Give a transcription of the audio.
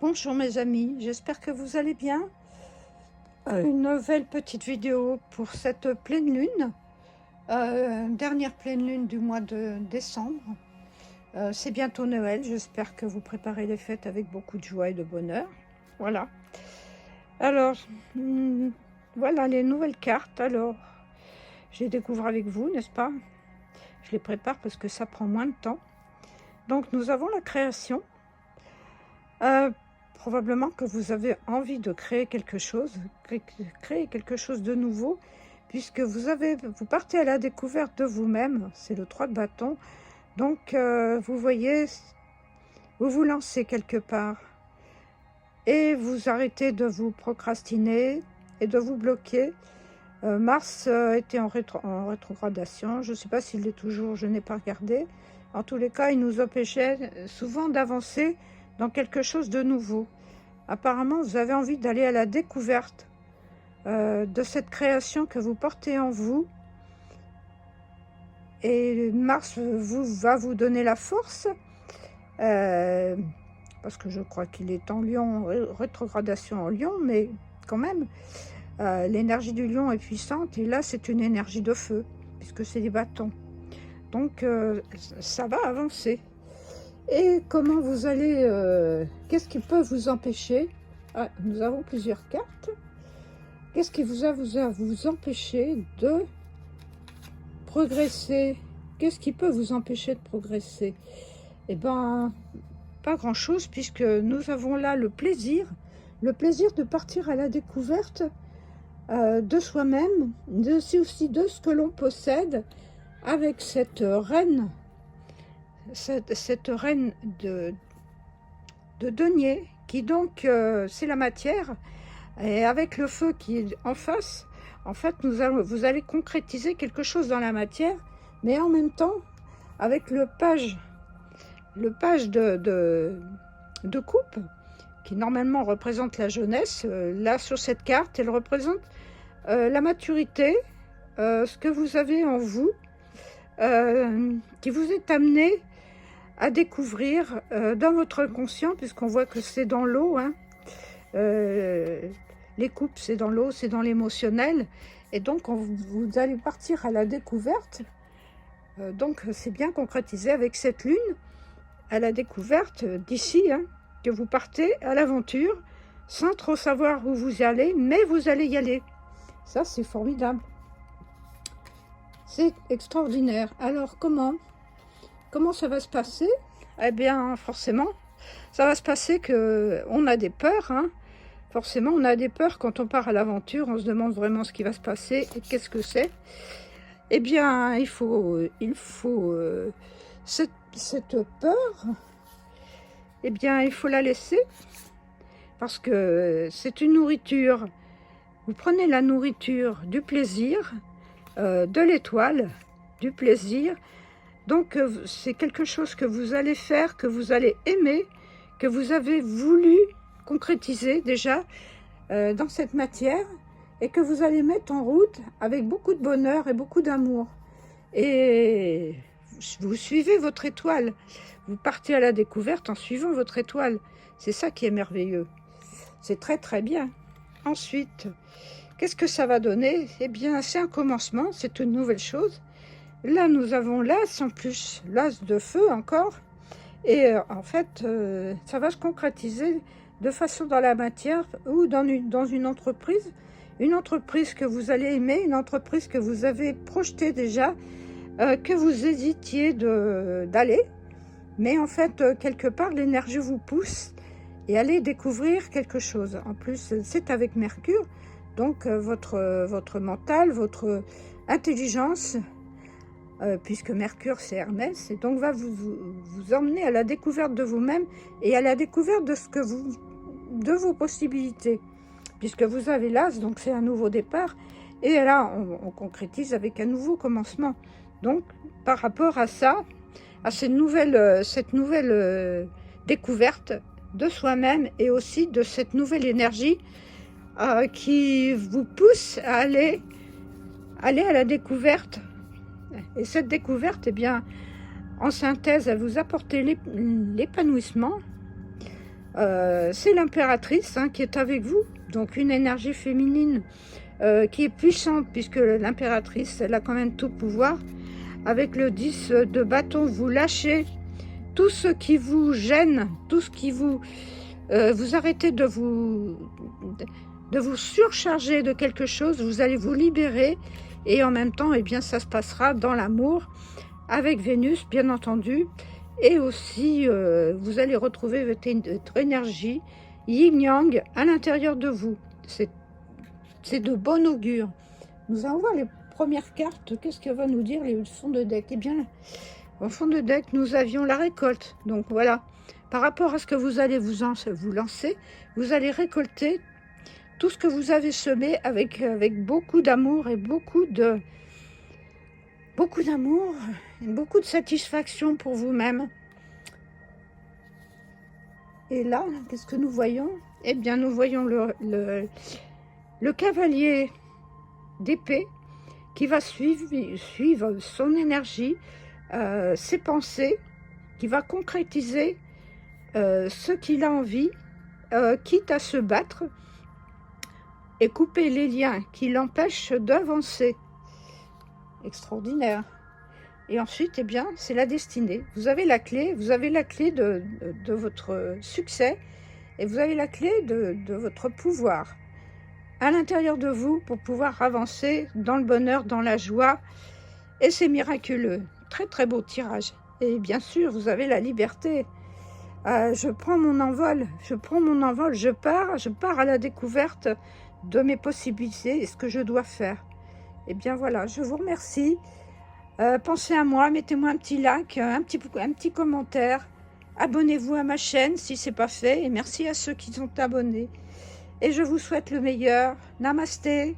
Bonjour mes amis, j'espère que vous allez bien. Une nouvelle petite vidéo pour cette pleine lune, dernière pleine lune du mois de décembre. C'est bientôt Noël, j'espère que vous préparez les fêtes avec beaucoup de joie et de bonheur. Voilà. Alors, voilà les nouvelles cartes. Alors, je les découvre avec vous, n'est-ce pas? Je les prépare parce que ça prend moins de temps. Donc, nous avons la création. Probablement que vous avez envie de créer quelque chose de nouveau, puisque vous partez à la découverte de vous-même. C'est le 3 de bâton. Donc, vous voyez, vous vous lancez quelque part et vous arrêtez de vous procrastiner et de vous bloquer. Mars était en rétrogradation. Je ne sais pas s'il l'est toujours, je n'ai pas regardé. En tous les cas, il nous empêchait souvent d'avancer dans quelque chose de nouveau. Apparemment, vous avez envie d'aller à la découverte de cette création que vous portez en vous. Et Mars va vous donner la force, parce que je crois qu'il est en Lion, rétrogradation en Lion, mais quand même, l'énergie du Lion est puissante, et là, c'est une énergie de feu, puisque c'est des bâtons. Donc, ça va avancer. Et comment vous allez... qu'est-ce qui peut vous empêcher? Nous avons plusieurs cartes. Qu'est-ce qui vous empêcher de progresser? Qu'est-ce qui peut vous empêcher de progresser? Eh bien, pas grand-chose, puisque nous avons là le plaisir de partir à la découverte de soi-même, aussi de ce que l'on possède, avec cette reine. Cette reine de denier, qui donc, c'est la matière, et avec le feu qui est en face, en fait, vous allez concrétiser quelque chose dans la matière, mais en même temps, avec le page de coupe, qui normalement représente la jeunesse, là, sur cette carte, elle représente la maturité, ce que vous avez en vous, qui vous est amené à découvrir dans votre conscient, puisqu'on voit que c'est dans l'eau, hein. Les coupes, c'est dans l'eau, c'est dans l'émotionnel, et donc vous allez partir à la découverte. Donc c'est bien concrétisé avec cette lune, à la découverte d'ici, hein, que vous partez à l'aventure, sans trop savoir où vous allez, mais vous allez y aller. Ça, c'est formidable. C'est extraordinaire. Alors, comment ça va se passer? Eh bien, forcément, ça va se passer qu'on a des peurs, hein. Forcément, on a des peurs quand on part à l'aventure. On se demande vraiment ce qui va se passer et qu'est-ce que c'est. Eh bien, il faut cette peur, eh bien, il faut la laisser, parce que c'est une nourriture. Vous prenez la nourriture du plaisir, de l'étoile, du plaisir. Donc, c'est quelque chose que vous allez faire, que vous allez aimer, que vous avez voulu concrétiser déjà dans cette matière, et que vous allez mettre en route avec beaucoup de bonheur et beaucoup d'amour. Et vous suivez votre étoile. Vous partez à la découverte en suivant votre étoile. C'est ça qui est merveilleux. C'est très très bien. Ensuite, qu'est-ce que ça va donner? Eh bien, c'est un commencement, c'est une nouvelle chose. Là, nous avons l'as en plus, l'as de feu encore. Et en fait, ça va se concrétiser de façon dans la matière ou dans une entreprise que vous allez aimer, une entreprise que vous avez projetée déjà, que vous hésitiez d'aller. Mais en fait, quelque part, l'énergie vous pousse et allez découvrir quelque chose. En plus, c'est avec Mercure, donc votre mental, votre intelligence, puisque Mercure c'est Hermès, et donc va vous emmener à la découverte de vous-même et à la découverte de vos possibilités, puisque vous avez l'as, donc c'est un nouveau départ, et là on concrétise avec un nouveau commencement. Donc par rapport à ça, à cette nouvelle découverte de soi-même, et aussi de cette nouvelle énergie qui vous pousse à aller à la découverte. Et cette découverte, eh bien, en synthèse, elle vous apporte l'épanouissement, C'est l'impératrice hein, qui est avec vous, donc une énergie féminine qui est puissante, puisque l'impératrice, elle a quand même tout pouvoir. Avec le 10 de bâton, vous lâchez tout ce qui vous gêne, tout ce qui vous... vous arrêtez de vous surcharger de quelque chose, vous allez vous libérer, et en même temps, eh bien, ça se passera dans l'amour, avec Vénus, bien entendu, et aussi, vous allez retrouver votre énergie yin-yang à l'intérieur de vous. C'est de bon augure. Nous allons voir les premières cartes. Qu'est-ce que va nous dire les fonds de deck? Eh bien, au fond de deck, nous avions la récolte. Donc voilà, par rapport à ce que vous allez vous lancer, vous allez récolter tout ce que vous avez semé avec beaucoup d'amour et beaucoup d'amour, beaucoup de satisfaction pour vous-même. Et là, qu'est-ce que nous voyons? Eh bien, nous voyons le cavalier d'épée qui va suivre son énergie, ses pensées, qui va concrétiser ce qu'il a envie, quitte à se battre et couper les liens qui l'empêchent d'avancer. Extraordinaire. Et ensuite, eh bien, c'est la destinée. Vous avez la clé de votre succès, et vous avez la clé de votre pouvoir à l'intérieur de vous pour pouvoir avancer dans le bonheur, dans la joie, et c'est miraculeux. Très très beau tirage. Et bien sûr, vous avez la liberté. Je prends mon envol, je pars à la découverte de mes possibilités et ce que je dois faire. Et bien voilà, je vous remercie. Pensez à moi, mettez-moi un petit like, un petit commentaire. Abonnez-vous à ma chaîne si ce n'est pas fait. Et merci à ceux qui sont abonnés. Et je vous souhaite le meilleur. Namasté.